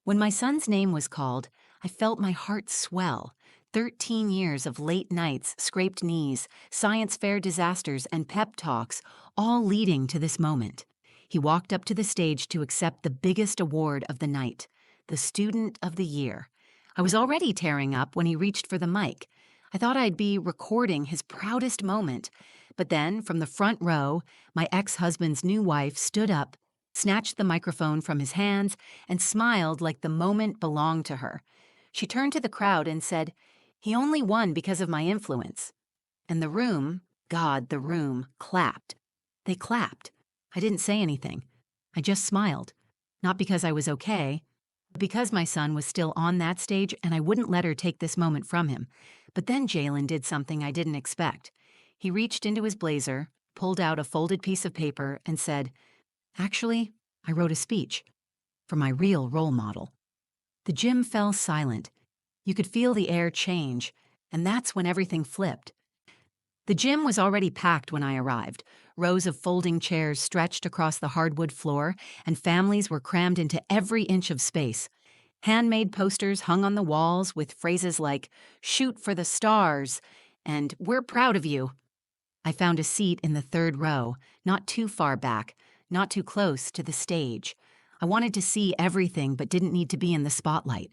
When my son's name was called, I felt my heart swell. 13 years of late nights, scraped knees, science fair disasters, and pep talks, all leading to this moment. He walked up to the stage to accept the biggest award of the night, the Student of the Year. I was already tearing up when he reached for the mic. I thought I'd be recording his proudest moment. But then, from the front row, my ex-husband's new wife stood up, snatched the microphone from his hands, and smiled like the moment belonged to her. She turned to the crowd and said, "He only won because of my influence." And the room, God, the room, clapped. They clapped. I didn't say anything. I just smiled. Not because I was okay, but because my son was still on that stage and I wouldn't let her take this moment from him. But then Jalen did something I didn't expect. He reached into his blazer, pulled out a folded piece of paper, and said, "Actually, I wrote a speech for my real role model." The gym fell silent. You could feel the air change, and that's when everything flipped. The gym was already packed when I arrived. Rows of folding chairs stretched across the hardwood floor, and families were crammed into every inch of space. Handmade posters hung on the walls with phrases like, "Shoot for the stars," and "We're proud of you." I found a seat in the third row, not too far back, not too close to the stage. I wanted to see everything but didn't need to be in the spotlight.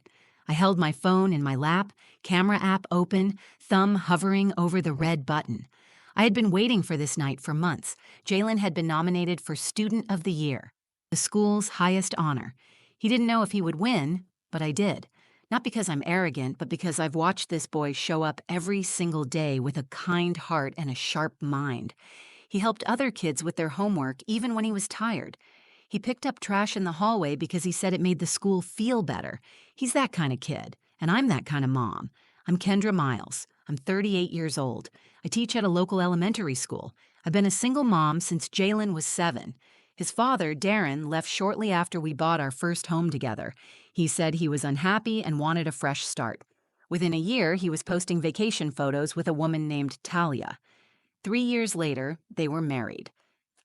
I held my phone in my lap, camera app open, thumb hovering over the red button. I had been waiting for this night for months. Jalen had been nominated for Student of the Year, the school's highest honor. He didn't know if he would win, but I did. Not because I'm arrogant, but because I've watched this boy show up every single day with a kind heart and a sharp mind. He helped other kids with their homework even when he was tired. He picked up trash in the hallway because he said it made the school feel better. He's that kind of kid, and I'm that kind of mom. I'm Kendra Miles. I'm 38 years old. I teach at a local elementary school. I've been a single mom since Jalen was 7. His father, Darren, left shortly after we bought our first home together. He said he was unhappy and wanted a fresh start. Within a year, he was posting vacation photos with a woman named Talia. 3 years later, they were married.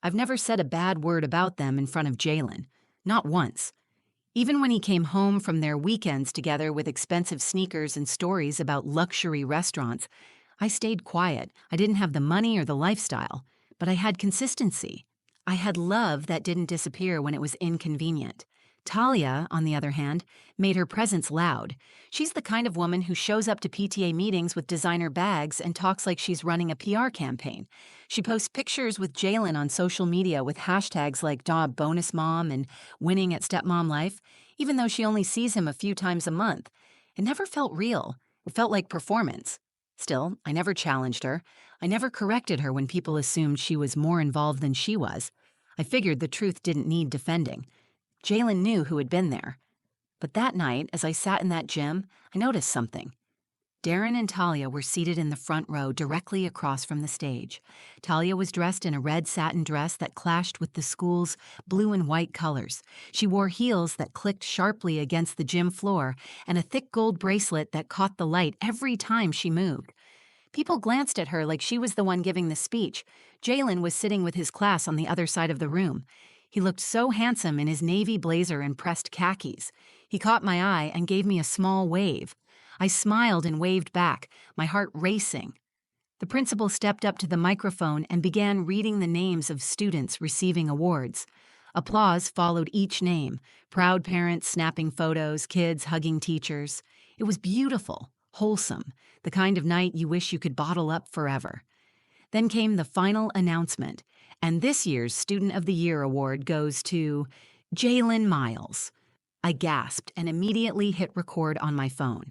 I've never said a bad word about them in front of Jalen. Not once. Even when he came home from their weekends together with expensive sneakers and stories about luxury restaurants, I stayed quiet. I didn't have the money or the lifestyle, but I had consistency. I had love that didn't disappear when it was inconvenient. Talia, on the other hand, made her presence loud. She's the kind of woman who shows up to PTA meetings with designer bags and talks like she's running a PR campaign. She posts pictures with Jalen on social media with hashtags like bonus mom and winning at stepmom life, even though she only sees him a few times a month. It never felt real. It felt like performance. Still, I never challenged her. I never corrected her when people assumed she was more involved than she was. I figured the truth didn't need defending. Jalen knew who had been there. But that night, as I sat in that gym, I noticed something. Darren and Talia were seated in the front row directly across from the stage. Talia was dressed in a red satin dress that clashed with the school's blue and white colors. She wore heels that clicked sharply against the gym floor and a thick gold bracelet that caught the light every time she moved. People glanced at her like she was the one giving the speech. Jalen was sitting with his class on the other side of the room. He looked so handsome in his navy blazer and pressed khakis. He caught my eye and gave me a small wave. I smiled and waved back, my heart racing. The principal stepped up to the microphone and began reading the names of students receiving awards. Applause followed each name, proud parents snapping photos, kids hugging teachers. It was beautiful, wholesome, the kind of night you wish you could bottle up forever. Then came the final announcement, and this year's Student of the Year award goes to Jalen Miles. I gasped and immediately hit record on my phone.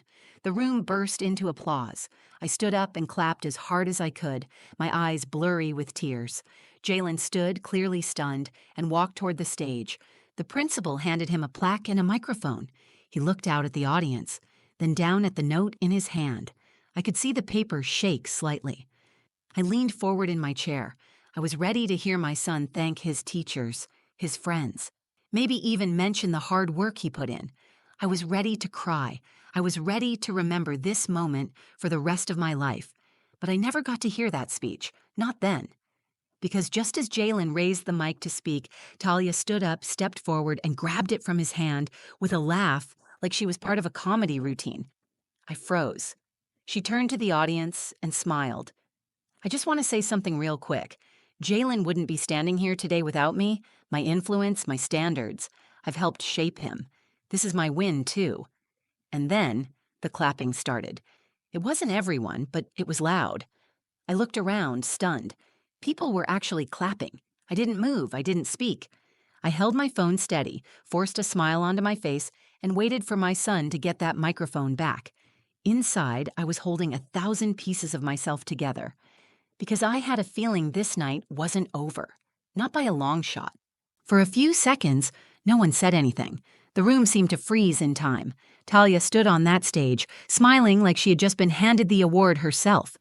The room burst into applause. I stood up and clapped as hard as I could, my eyes blurry with tears. Jalen stood, clearly stunned, and walked toward the stage. The principal handed him a plaque and a microphone. He looked out at the audience, then down at the note in his hand. I could see the paper shake slightly. I leaned forward in my chair. I was ready to hear my son thank his teachers, his friends, maybe even mention the hard work he put in. I was ready to cry. I was ready to remember this moment for the rest of my life. But I never got to hear that speech, not then. Because just as Jalen raised the mic to speak, Talia stood up, stepped forward, and grabbed it from his hand with a laugh like she was part of a comedy routine. I froze. She turned to the audience and smiled. I just want to say something real quick. Jalen wouldn't be standing here today without me, my influence, my standards. I've helped shape him. This is my win, too. And then the clapping started. It wasn't everyone, but it was loud. I looked around, stunned. People were actually clapping. I didn't move. I didn't speak. I held my phone steady, forced a smile onto my face, and waited for my son to get that microphone back. Inside, I was holding 1,000 pieces of myself together, because I had a feeling this night wasn't over. Not by a long shot. For a few seconds, no one said anything. The room seemed to freeze in time. Talia stood on that stage, smiling like she had just been handed the award herself.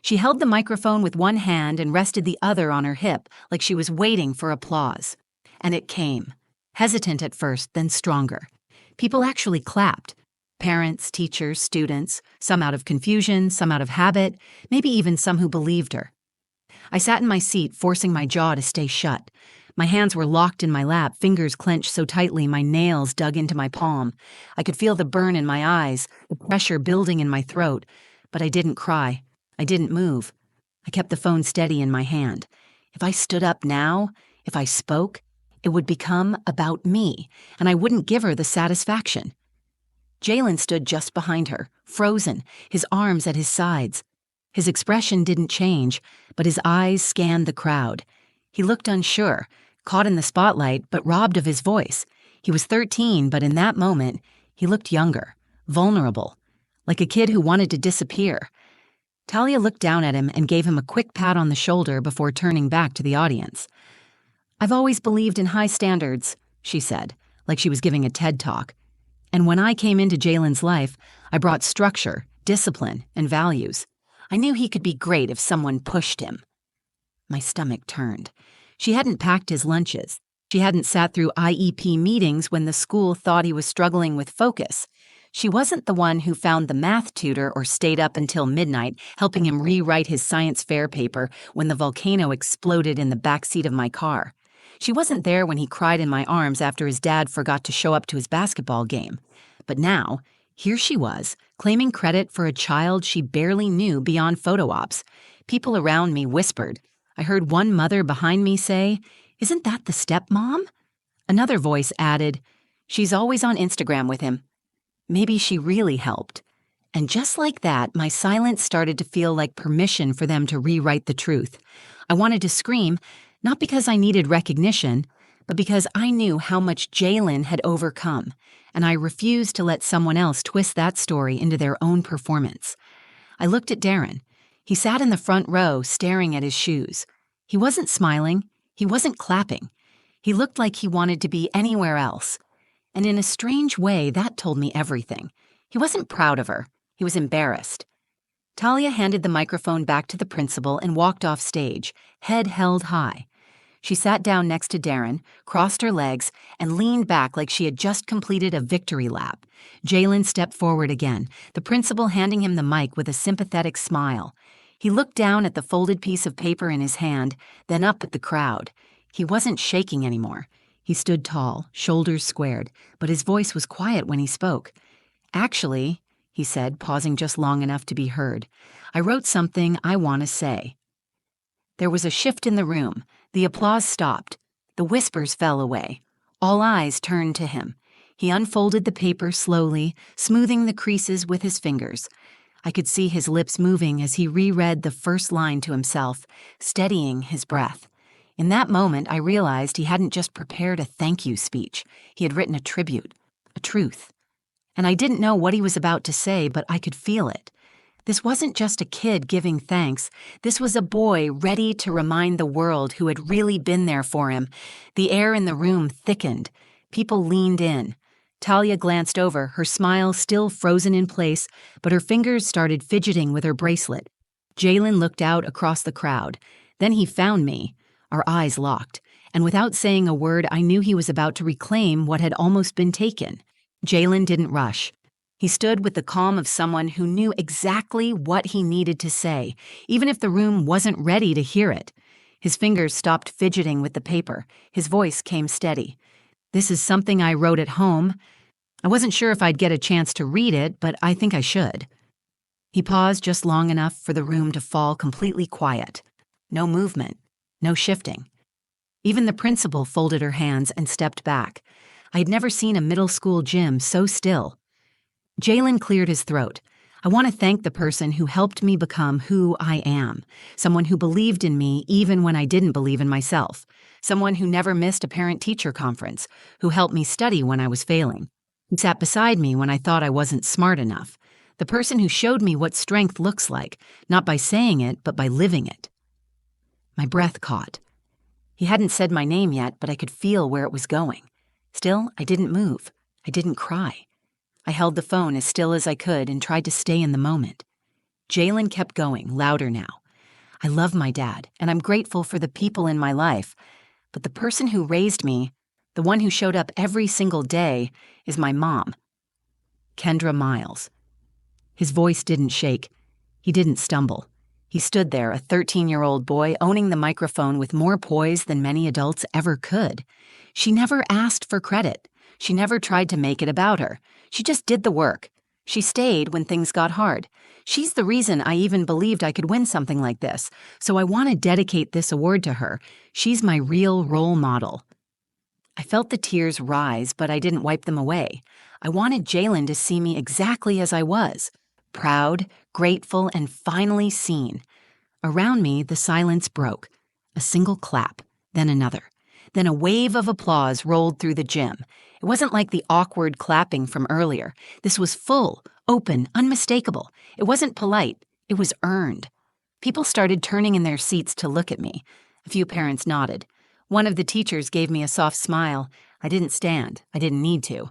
She held the microphone with one hand and rested the other on her hip, like she was waiting for applause. And it came. Hesitant at first, then stronger. People actually clapped. Parents, teachers, students, some out of confusion, some out of habit, maybe even some who believed her. I sat in my seat, forcing my jaw to stay shut. My hands were locked in my lap, fingers clenched so tightly my nails dug into my palm. I could feel the burn in my eyes, the pressure building in my throat, but I didn't cry. I didn't move. I kept the phone steady in my hand. If I stood up now, if I spoke, it would become about me, and I wouldn't give her the satisfaction. Jalen stood just behind her, frozen, his arms at his sides. His expression didn't change, but his eyes scanned the crowd. He looked unsure, caught in the spotlight, but robbed of his voice. He was 13, but in that moment, he looked younger, vulnerable, like a kid who wanted to disappear. Talia looked down at him and gave him a quick pat on the shoulder before turning back to the audience. "I've always believed in high standards," she said, like she was giving a TED Talk. "And when I came into Jalen's life, I brought structure, discipline, and values. I knew he could be great if someone pushed him." My stomach turned. She hadn't packed his lunches. She hadn't sat through IEP meetings when the school thought he was struggling with focus. She wasn't the one who found the math tutor or stayed up until midnight helping him rewrite his science fair paper when the volcano exploded in the backseat of my car. She wasn't there when he cried in my arms after his dad forgot to show up to his basketball game. But now, here she was, claiming credit for a child she barely knew beyond photo ops. People around me whispered. I heard one mother behind me say, "Isn't that the stepmom?" Another voice added, "She's always on Instagram with him." Maybe she really helped. And just like that, my silence started to feel like permission for them to rewrite the truth. I wanted to scream, not because I needed recognition, but because I knew how much Jalen had overcome, and I refused to let someone else twist that story into their own performance. I looked at Darren. He sat in the front row, staring at his shoes. He wasn't smiling. He wasn't clapping. He looked like he wanted to be anywhere else. And in a strange way, that told me everything. He wasn't proud of her. He was embarrassed. Talia handed the microphone back to the principal and walked off stage, head held high. She sat down next to Darren, crossed her legs, and leaned back like she had just completed a victory lap. Jalen stepped forward again, the principal handing him the mic with a sympathetic smile. He looked down at the folded piece of paper in his hand, then up at the crowd. He wasn't shaking anymore. He stood tall, shoulders squared, but his voice was quiet when he spoke. "Actually," he said, pausing just long enough to be heard, "I wrote something I want to say." There was a shift in the room. The applause stopped. The whispers fell away. All eyes turned to him. He unfolded the paper slowly, smoothing the creases with his fingers. I could see his lips moving as he reread the first line to himself, steadying his breath. In that moment, I realized he hadn't just prepared a thank you speech. He had written a tribute, a truth. And I didn't know what he was about to say, but I could feel it. This wasn't just a kid giving thanks. This was a boy ready to remind the world who had really been there for him. The air in the room thickened. People leaned in. Talia glanced over, her smile still frozen in place, but her fingers started fidgeting with her bracelet. Jalen looked out across the crowd. Then he found me. Our eyes locked, and without saying a word, I knew he was about to reclaim what had almost been taken. Jalen didn't rush. He stood with the calm of someone who knew exactly what he needed to say, even if the room wasn't ready to hear it. His fingers stopped fidgeting with the paper. His voice came steady. "This is something I wrote at home. I wasn't sure if I'd get a chance to read it, but I think I should." He paused just long enough for the room to fall completely quiet. No movement, no shifting. Even the principal folded her hands and stepped back. I had never seen a middle school gym so still. Jalen cleared his throat. "I want to thank the person who helped me become who I am, someone who believed in me even when I didn't believe in myself, someone who never missed a parent-teacher conference, who helped me study when I was failing, who sat beside me when I thought I wasn't smart enough, the person who showed me what strength looks like, not by saying it, but by living it." My breath caught. He hadn't said my name yet, but I could feel where it was going. Still, I didn't move. I didn't cry. I held the phone as still as I could and tried to stay in the moment. Jalen kept going, louder now. "I love my dad, and I'm grateful for the people in my life. But the person who raised me, the one who showed up every single day, is my mom. Kendra Miles." His voice didn't shake. He didn't stumble. He stood there, a 13-year-old boy, owning the microphone with more poise than many adults ever could. She never asked for credit. She never tried to make it about her. She just did the work. She stayed when things got hard. She's the reason I even believed I could win something like this, so I want to dedicate this award to her. She's my real role model. I felt the tears rise, but I didn't wipe them away. I wanted Jalen to see me exactly as I was. Proud, grateful, and finally seen. Around me, the silence broke. A single clap, then another. Then a wave of applause rolled through the gym. It wasn't like the awkward clapping from earlier. This was full, open, unmistakable. It wasn't polite. It was earned. People started turning in their seats to look at me. A few parents nodded. One of the teachers gave me a soft smile. I didn't stand. I didn't need to.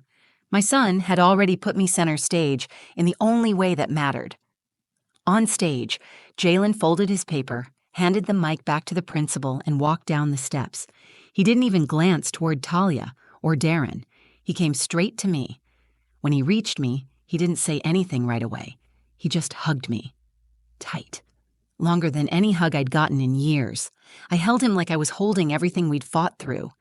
My son had already put me center stage in the only way that mattered. On stage, Jalen folded his paper, handed the mic back to the principal, and walked down the steps. He didn't even glance toward Talia or Darren. He came straight to me. When he reached me, he didn't say anything right away. He just hugged me. Tight. Longer than any hug I'd gotten in years. I held him like I was holding everything we'd fought through.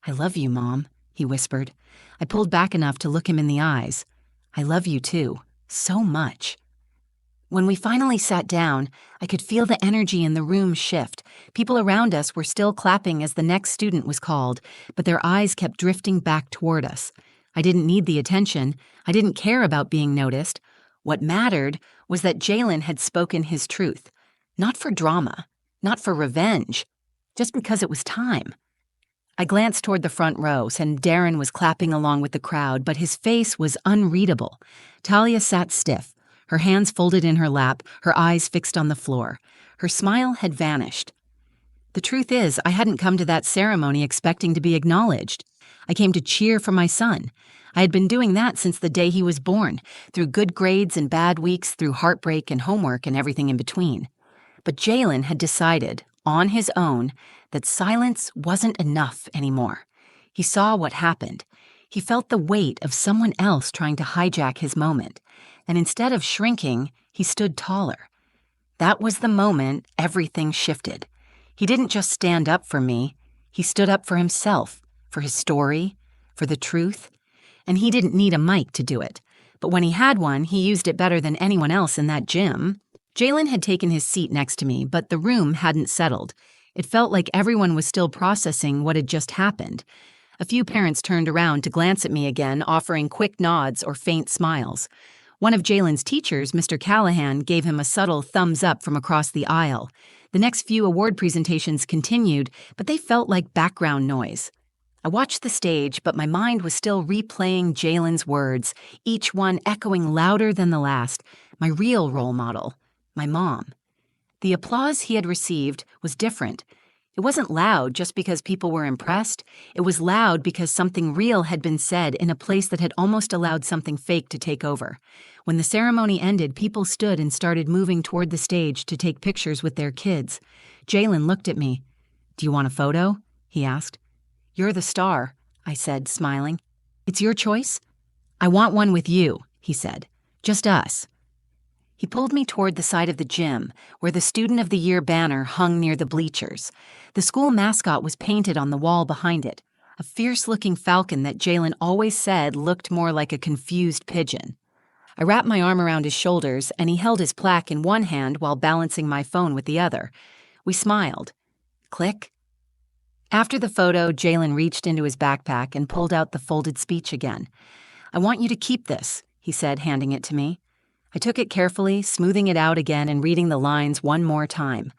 "I love you, Mom," he whispered. I pulled back enough to look him in the eyes. "I love you too. So much." When we finally sat down, I could feel the energy in the room shift. People around us were still clapping as the next student was called, but their eyes kept drifting back toward us. I didn't need the attention. I didn't care about being noticed. What mattered was that Jalen had spoken his truth. Not for drama, not for revenge, just because it was time. I glanced toward the front rows, and Darren was clapping along with the crowd, but his face was unreadable. Talia sat stiff, her hands folded in her lap, her eyes fixed on the floor. Her smile had vanished. The truth is, I hadn't come to that ceremony expecting to be acknowledged. I came to cheer for my son. I had been doing that since the day he was born, through good grades and bad weeks, through heartbreak and homework and everything in between. But Jalen had decided, on his own, that silence wasn't enough anymore. He saw what happened. He felt the weight of someone else trying to hijack his moment. And instead of shrinking, he stood taller. That was the moment everything shifted. He didn't just stand up for me. He stood up for himself, for his story, for the truth. And he didn't need a mic to do it. But when he had one, he used it better than anyone else in that gym. Jalen had taken his seat next to me, but the room hadn't settled. It felt like everyone was still processing what had just happened. A few parents turned around to glance at me again, offering quick nods or faint smiles. One of Jalen's teachers, Mr. Callahan, gave him a subtle thumbs up from across the aisle. The next few award presentations continued, but they felt like background noise. I watched the stage, but my mind was still replaying Jalen's words, each one echoing louder than the last. My real role model. My mom. The applause he had received was different. It wasn't loud just because people were impressed. It was loud because something real had been said in a place that had almost allowed something fake to take over. When the ceremony ended, people stood and started moving toward the stage to take pictures with their kids. Jalen looked at me. "Do you want a photo?" he asked. "You're the star," I said, smiling. "It's your choice?" "I want one with you," he said. "Just us." He pulled me toward the side of the gym, where the Student of the Year banner hung near the bleachers. The school mascot was painted on the wall behind it, a a fierce-looking falcon that Jalen always said looked more like a confused pigeon. I wrapped my arm around his shoulders, and he held his plaque in one hand while balancing my phone with the other. We smiled. Click. After the photo, Jalen reached into his backpack and pulled out the folded speech again. "I want you to keep this," he said, handing it to me. I took it carefully, smoothing it out again and reading the lines one more time.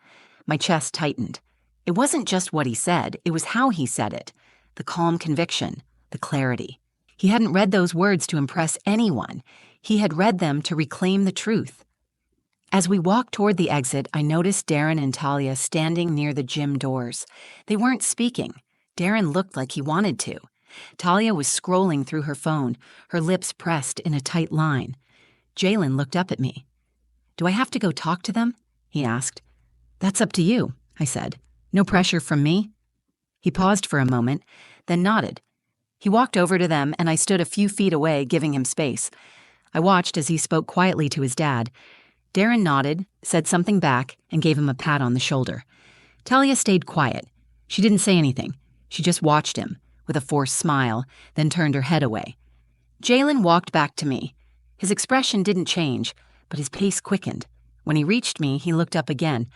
My chest tightened. It wasn't just what he said, it was how he said it. The calm conviction, the clarity. He hadn't read those words to impress anyone. He had read them to reclaim the truth. As we walked toward the exit, I noticed Darren and Talia standing near the gym doors. They weren't speaking. Darren looked like he wanted to. Talia was scrolling through her phone, her lips pressed in a tight line. Jalen looked up at me. "Do I have to go talk to them?" he asked. "That's up to you," I said. "No pressure from me." He paused for a moment, then nodded. He walked over to them, and I stood a few feet away, giving him space. I watched as he spoke quietly to his dad. Darren nodded, said something back, and gave him a pat on the shoulder. Talia stayed quiet. She didn't say anything. She just watched him, with a forced smile, then turned her head away. Jalen walked back to me. His expression didn't change, but his pace quickened. When he reached me, he looked up again.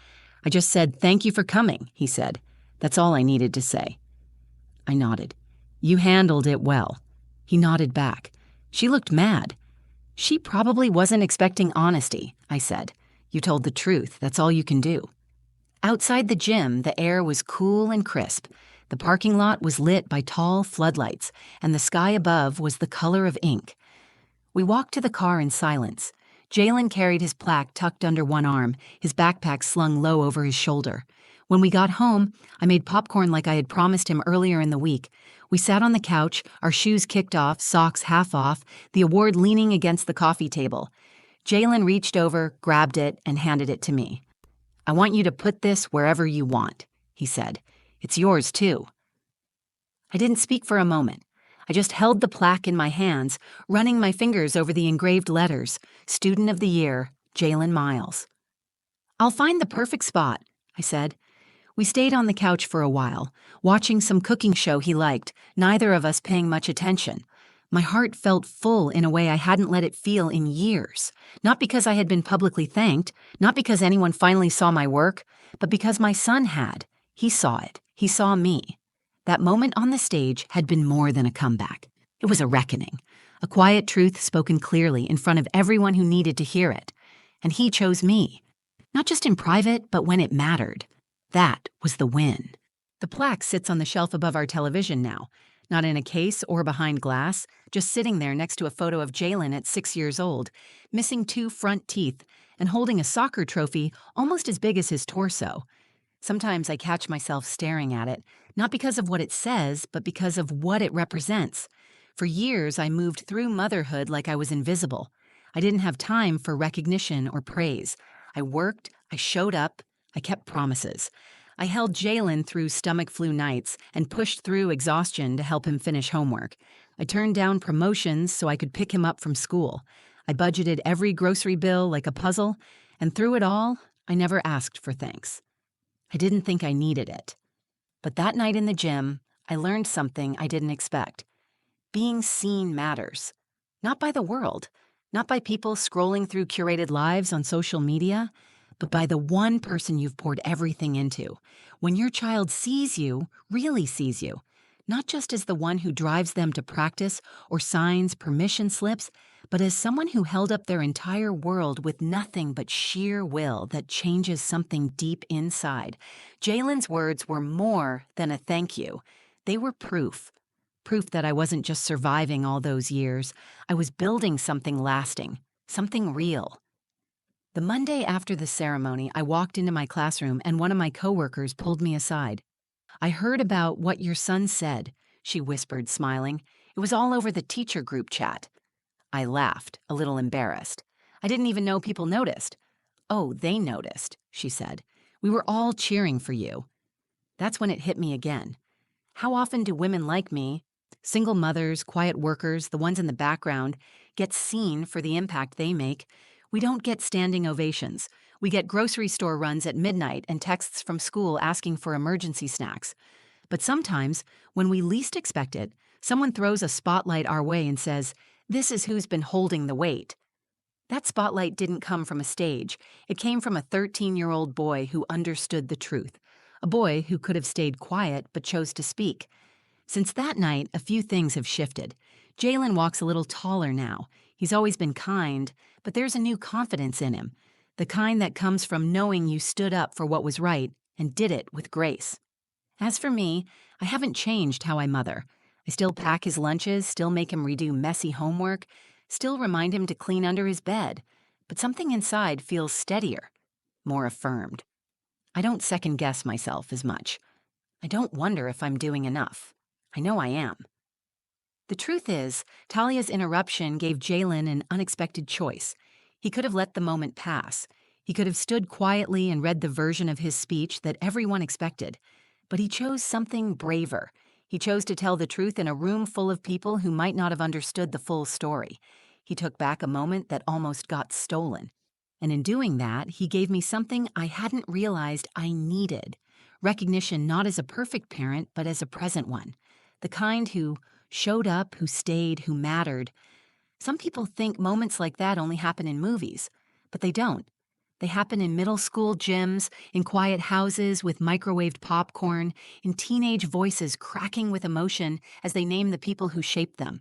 "I just said, 'Thank you for coming,'" he said. "That's all I needed to say." I nodded. "You handled it well." He nodded back. "She looked mad." "She probably wasn't expecting honesty," I said. "You told the truth. That's all you can do." Outside the gym, the air was cool and crisp. The parking lot was lit by tall floodlights, and the sky above was the color of ink. We walked to the car in silence. Jalen carried his plaque tucked under one arm, his backpack slung low over his shoulder. When we got home, I made popcorn like I had promised him earlier in the week. We sat on the couch, our shoes kicked off, socks half off, the award leaning against the coffee table. Jalen reached over, grabbed it, and handed it to me. "I want you to put this wherever you want," he said. "It's yours, too." I didn't speak for a moment. I just held the plaque in my hands, running my fingers over the engraved letters. Student of the Year, Jalen Miles. "I'll find the perfect spot," I said. We stayed on the couch for a while, watching some cooking show he liked, neither of us paying much attention. My heart felt full in a way I hadn't let it feel in years. Not because I had been publicly thanked, not because anyone finally saw my work, but because my son had. He saw it. He saw me. That moment on the stage had been more than a comeback. It was a reckoning. A quiet truth spoken clearly in front of everyone who needed to hear it. And he chose me. Not just in private, but when it mattered. That was the win. The plaque sits on the shelf above our television now. Not in a case or behind glass, just sitting there next to a photo of Jalen at 6 years old, missing 2 front teeth, and holding a soccer trophy almost as big as his torso. Sometimes I catch myself staring at it, not because of what it says, but because of what it represents. For years, I moved through motherhood like I was invisible. I didn't have time for recognition or praise. I worked, I showed up, I kept promises. I held Jalen through stomach flu nights and pushed through exhaustion to help him finish homework. I turned down promotions so I could pick him up from school. I budgeted every grocery bill like a puzzle, and through it all, I never asked for thanks. I didn't think I needed it. But that night in the gym, I learned something I didn't expect. Being seen matters. Not by the world, not by people scrolling through curated lives on social media, but by the one person you've poured everything into. When your child sees you, really sees you, not just as the one who drives them to practice or signs permission slips, but as someone who held up their entire world with nothing but sheer will that changes something deep inside. Jalen's words were more than a thank you. They were proof. Proof that I wasn't just surviving all those years. I was building something lasting, something real. The Monday after the ceremony, I walked into my classroom and one of my coworkers pulled me aside. "I heard about what your son said," she whispered, smiling. "It was all over the teacher group chat." I laughed, a little embarrassed. I didn't even know people noticed. "Oh, they noticed," she said. "We were all cheering for you." That's when it hit me again. How often do women like me, single mothers, quiet workers, the ones in the background, get seen for the impact they make? We don't get standing ovations. We get grocery store runs at midnight and texts from school asking for emergency snacks. But sometimes, when we least expect it, someone throws a spotlight our way and says, "This is who's been holding the weight." That spotlight didn't come from a stage. It came from a 13-year-old boy who understood the truth. A boy who could have stayed quiet but chose to speak. Since that night, a few things have shifted. Jalen walks a little taller now. He's always been kind, but there's a new confidence in him. The kind that comes from knowing you stood up for what was right and did it with grace. As for me, I haven't changed how I mother. I still pack his lunches, still make him redo messy homework, still remind him to clean under his bed. But something inside feels steadier, more affirmed. I don't second-guess myself as much. I don't wonder if I'm doing enough. I know I am. The truth is, Talia's interruption gave Jalen an unexpected choice. He could have let the moment pass. He could have stood quietly and read the version of his speech that everyone expected. But he chose something braver. He chose to tell the truth in a room full of people who might not have understood the full story. He took back a moment that almost got stolen. And in doing that, he gave me something I hadn't realized I needed. Recognition not as a perfect parent, but as a present one. The kind who showed up, who stayed, who mattered. Some people think moments like that only happen in movies, but they don't. They happen in middle school gyms, in quiet houses with microwaved popcorn, in teenage voices cracking with emotion as they name the people who shaped them.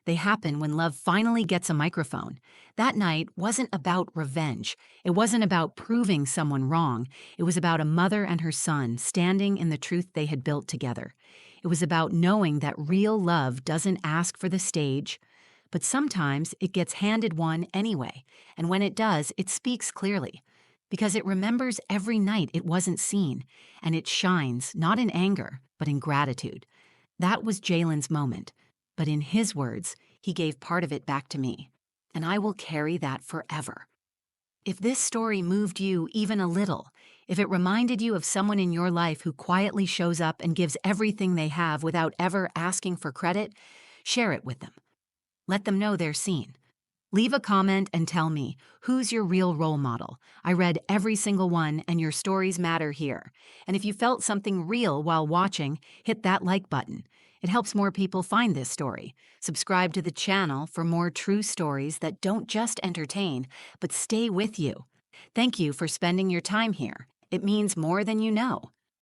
They happen when love finally gets a microphone. That night wasn't about revenge. It wasn't about proving someone wrong. It was about a mother and her son standing in the truth they had built together. It was about knowing that real love doesn't ask for the stage, but sometimes it gets handed one anyway, and when it does, it speaks clearly. Because it remembers every night it wasn't seen, and it shines not in anger, but in gratitude. That was Jalen's moment. But in his words, he gave part of it back to me, and I will carry that forever. If this story moved you even a little, if it reminded you of someone in your life who quietly shows up and gives everything they have without ever asking for credit, share it with them. Let them know they're seen. Leave a comment and tell me, who's your real role model? I read every single one, and your stories matter here. And if you felt something real while watching, hit that like button. It helps more people find this story. Subscribe to the channel for more true stories that don't just entertain, but stay with you. Thank you for spending your time here. It means more than you know.